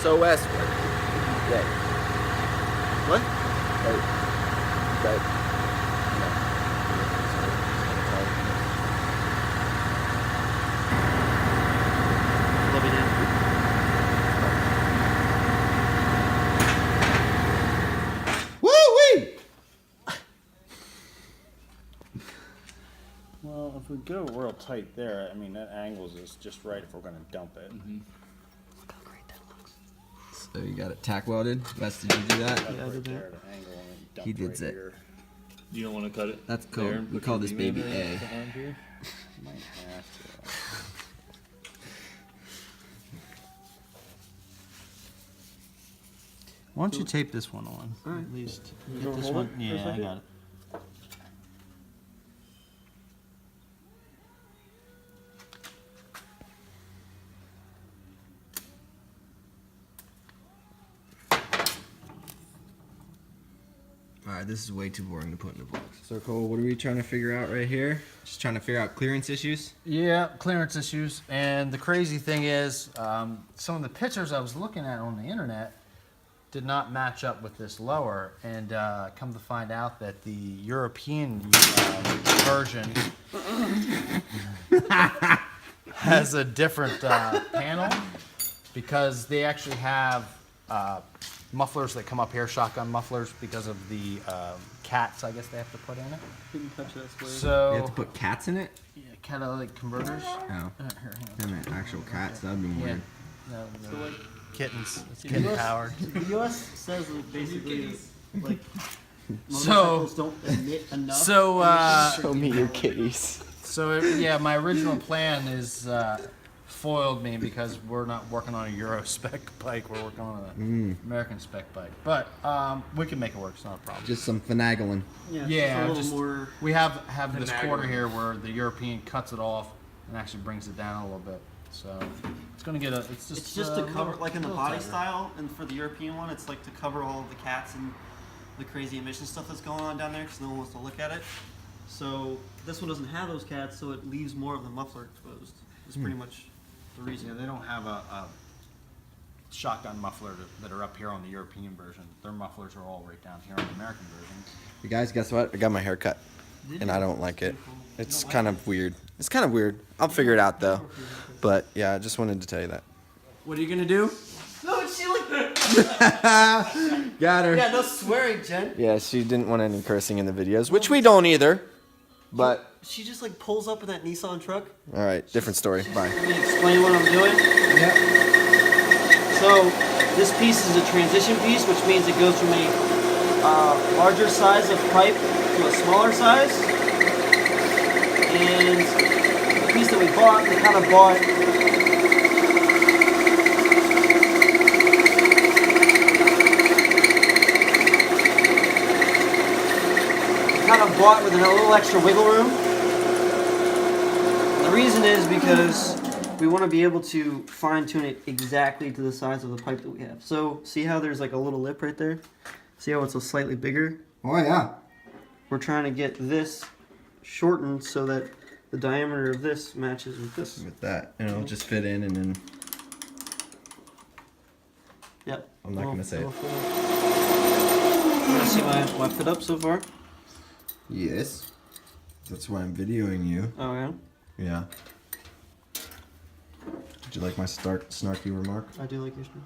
SOS. Yeah. What? Woo-wee! Well, if we go real tight there, I mean, that angles is just right if we're going to dump it. Mm-hmm. Look how great that looks. So you got it tack welded? Wes, did you do that? Yeah, I did that. He did it. You don't want to cut it? That's cool. We call this baby A. Might have to. Why don't you tape this one on? Right. At least. You Get wanna this hold one. it for a Yeah, I second? got it. Alright, this is way too boring to put in the box. So Cole, what are we trying to figure out right here? Just trying to figure out clearance issues? Yeah, clearance issues. And the crazy thing is, some of the pictures I was looking at on the internet did not match up with this lower. And come to find out that the European version has a different panel because they actually have mufflers that come up here, shotgun mufflers, because of the cats, I guess they have to put in it. Didn't touch that square. So You have to put cats in it? yeah, catalytic converters. Oh. Here, hang on. I meant actual cats. That would be Yeah. weird. No, So no. like, Kittens. It's the kitten US powered. The US says that basically like So- motorcycles don't emit enough. So, Show me your kitties. yeah, my original plan is foiled me because we're not working on a Euro spec bike. We're working on an American spec bike. But we can make it work. It's not a problem. Just some finagling. yeah, it's Yeah, just a just- little more. We have this quarter here where the European cuts it off and actually brings it down a little bit. So it's gonna get a. It's It's just to cover, little- like in the little body tighter. style, and for the European one, it's like to cover all of the cats and the crazy emission stuff that's going on down there, because no one wants to look at it. So this one doesn't have those cats, so it leaves more of the muffler exposed. It's pretty much the reason. Yeah, they don't have a shotgun muffler that are up here on the European version. Their mufflers are all right down here on the American version. You guys, guess what? I got my hair cut, and I don't like it. It's kind of weird. It's kind of weird. I'll figure it out though. But yeah, I just wanted to tell you that. What are you gonna do? No, she like. Got her. Yeah, no swearing, Jen. Yeah, she didn't want any cursing in the videos, which we don't either. But She just like pulls up in that Nissan truck. all right, different story. Bye. Let me explain what I'm doing. Yep. So this piece is a transition piece, which means it goes from a larger size of pipe to a smaller size. And the piece that we bought, we kind of bought. With a little extra wiggle room. And the reason is because we want to be able to fine tune it exactly to the size of the pipe that we have. So see how there's like a little lip right there? See how it's a slightly bigger? Oh yeah. We're trying to get this shortened so that the diameter of this matches with this. With that, and it'll just fit in, and then Yep. I'm not gonna say it. You want to see my fit up so far? yes. That's why I'm videoing you. Oh yeah? Yeah. Did you like my snarky remark? I do like your stuff.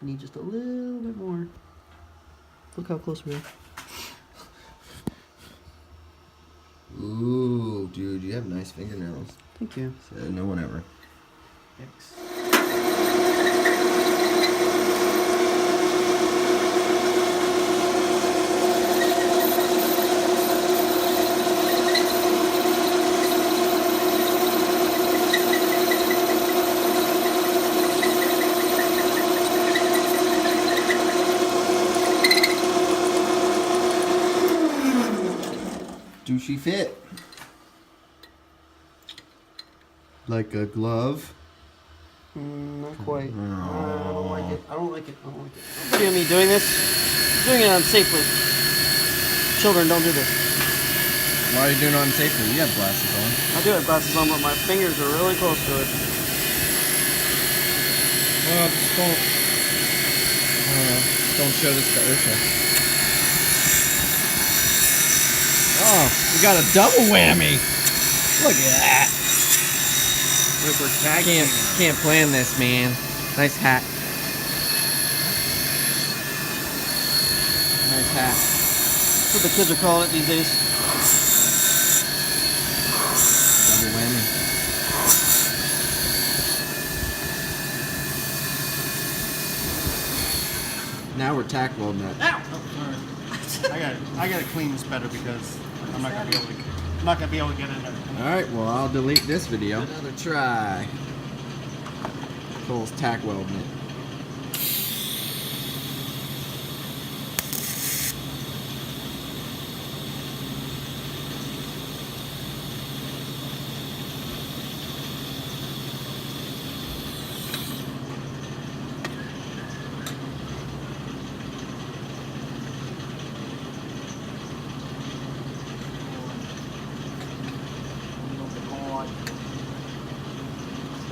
Need just a little bit more. Look how close we are. Ooh, dude, you have nice fingernails. Thank you. So, no one ever. Thanks. Do she fit? Like a glove? Not quite. I don't like it. I don't like it. I don't like it. See me doing this? Doing it unsafely. Children, don't do this. Why are you doing it unsafely? You have glasses on. I do have glasses on, but my fingers are really close to it. Well, just don't. I don't know. Don't show this to Ursha. Oh, we got a double whammy. Look at that. Look, we're tag teaming. Can't plan this, man. Nice hat. Nice hat. That's what the kids are calling it these days. Double whammy. Now we're tack welding it. Ow! Oh, sorry. I gotta clean this better because I'm not gonna be able to get in there. Alright, well I'll delete this video. Another try. Cole's tack welding it.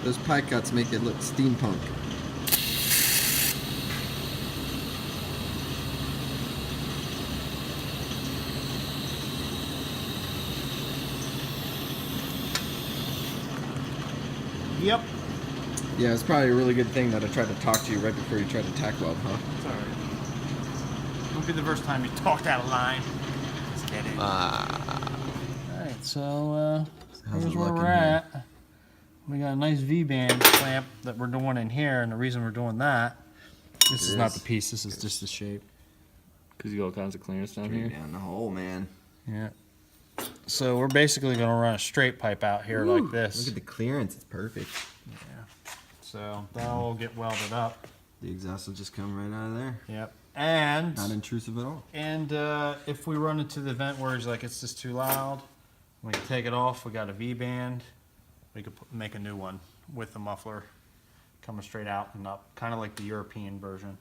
Those pie cuts make it look steampunk. Yep. Yeah, it's probably a really good thing that I tried to talk to you right before you tried to tack weld, huh? It's alright. Won't be the first time you talked out of line. Just kidding. Alright, so How's here's it where looking we're here? at. We got a nice V-band clamp that we're doing in here, and the reason we're doing that, this is not the piece, this is just the shape. Because you got all kinds of clearance down here. Down the hole, man. Yeah. So we're basically going to run a straight pipe out here like this. Look at the clearance, it's perfect. Yeah. So that will get welded up. The exhaust will just come right out of there. Yep. And Not intrusive at all. if we run into the event where he's like, it's just too loud, we can take it off. We got a V-band. We could make a new one with the muffler coming straight out and up, kind of like the European version.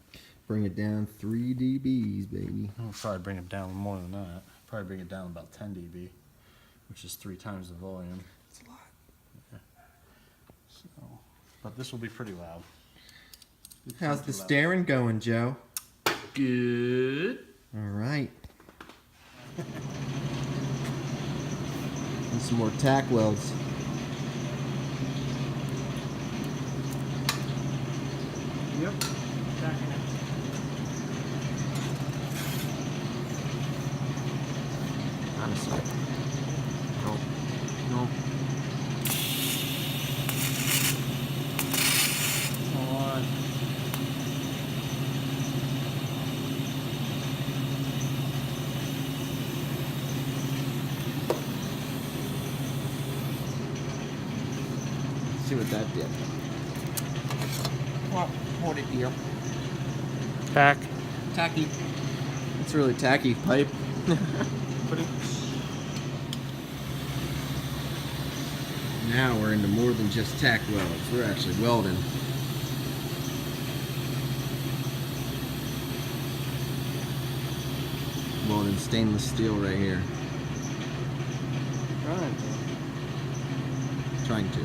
Bring it down 3 dBs, baby. I'll probably bring it down more than that. Probably bring it down about 10 dB, which is 3 times the volume. It's a lot. Yeah. So, but this will be pretty loud. How's the staring going, Joe? Good. All right. And some more tack welds. Yep. Honestly. No. No. Come on. See what that did. Well, hold it here. Tack. Tacky. It's really tacky pipe. Now we're into more than just tack welds. We're actually welding. Welding stainless steel right here. Trying to.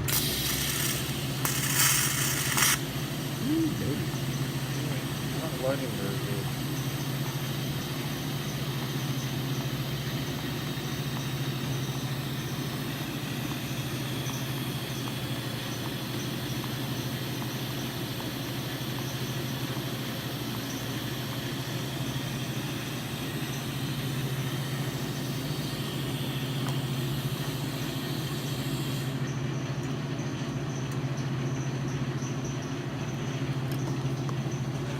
Ooh, baby. Not lighting very good.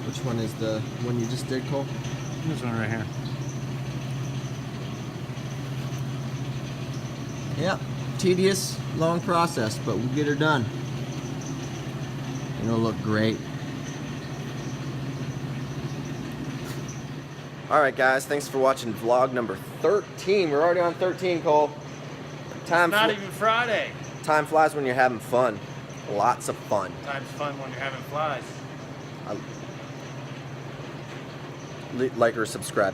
Which one is the one you just did, Cole? This one right here. Yeah, tedious, long process, but we'll get her done. And it'll look great. All right, guys, thanks for watching vlog number 13. We're already on 13, Cole. Not even Friday. Time flies when you're having fun. Lots of fun. Time's fun when you're having flies. Like or subscribe.